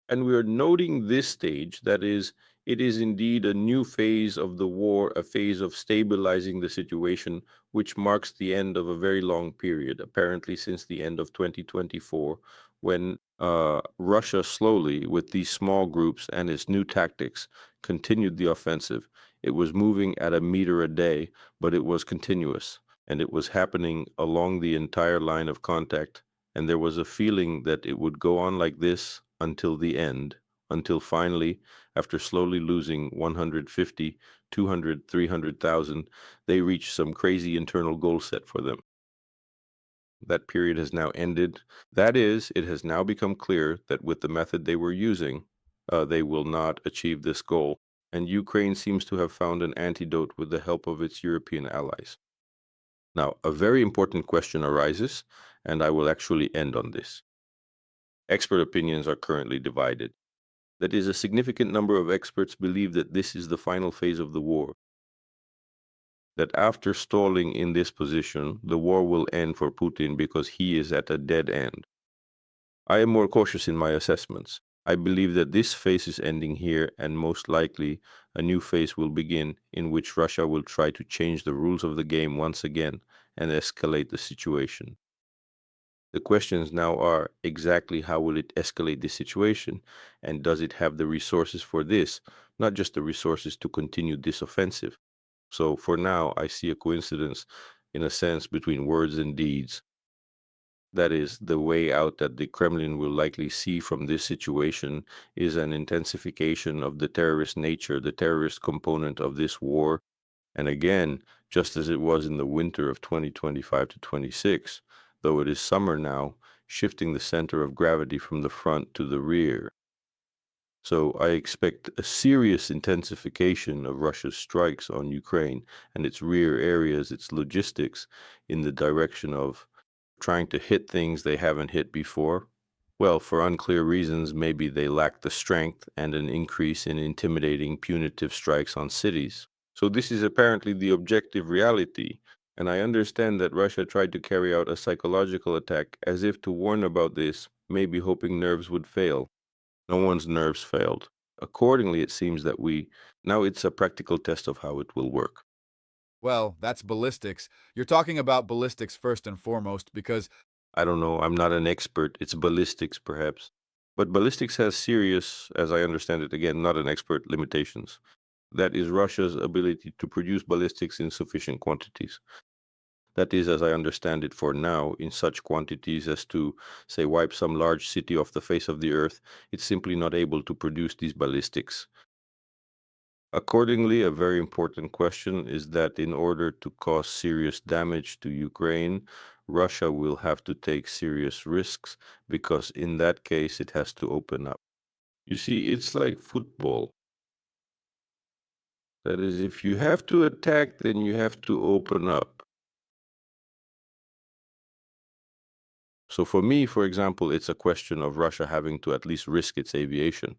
And we are noting this stage, that is, it is indeed a new phase of the war, a phase of stabilizing the situation, which marks the end of a very long period, apparently since the end of 2024, when Russia slowly, with these small groups and its new tactics, continued the offensive. It was moving at a meter a day, but it was continuous, and it was happening along the entire line of contact, and there was a feeling that it would go on like this until the end, until finally, after slowly losing 150, 200, 300,000, they reached some crazy internal goal set for them. That period has now ended. That is, it has now become clear that with the method they were using, they will not achieve this goal. And Ukraine seems to have found an antidote with the help of its European allies. Now, a very important question arises, and I will actually end on this. Expert opinions are currently divided. That is, a significant number of experts believe that this is the final phase of the war, that after stalling in this position, the war will end for Putin because he is at a dead end. I am more cautious in my assessments. I believe that this phase is ending here, and most likely a new phase will begin in which Russia will try to change the rules of the game once again and escalate the situation. The questions now are exactly how will it escalate this situation, and does it have the resources for this, not just the resources to continue this offensive. So for now, I see a coincidence in a sense between words and deeds. That is, the way out that the Kremlin will likely see from this situation is an intensification of the terrorist nature, the terrorist component of this war. And again, just as it was in the winter of 2025 to 26, though it is summer now, shifting the center of gravity from the front to the rear. So I expect a serious intensification of Russia's strikes on Ukraine and its rear areas, its logistics, in the direction of trying to hit things they haven't hit before. Well, for unclear reasons, maybe they lack the strength and an increase in intimidating punitive strikes on cities. So this is apparently the objective reality, and I understand that Russia tried to carry out a psychological attack as if to warn about this, maybe hoping nerves would fail. No one's nerves failed. Accordingly, it seems that now it's a practical test of how it will work. Well, that's ballistics. You're talking about ballistics first and foremost because I don't know, I'm not an expert. It's ballistics, perhaps. But ballistics has serious, as I understand it, again, not an expert, limitations. That is Russia's ability to produce ballistics in sufficient quantities. That is, as I understand it for now, in such quantities as to, say, wipe some large city off the face of the earth. It's simply not able to produce these ballistics. Accordingly, a very important question is that in order to cause serious damage to Ukraine, Russia will have to take serious risks because in that case it has to open up. You see, it's like football. That is, if you have to attack, then you have to open up. So for me, for example, it's a question of Russia having to at least risk its aviation.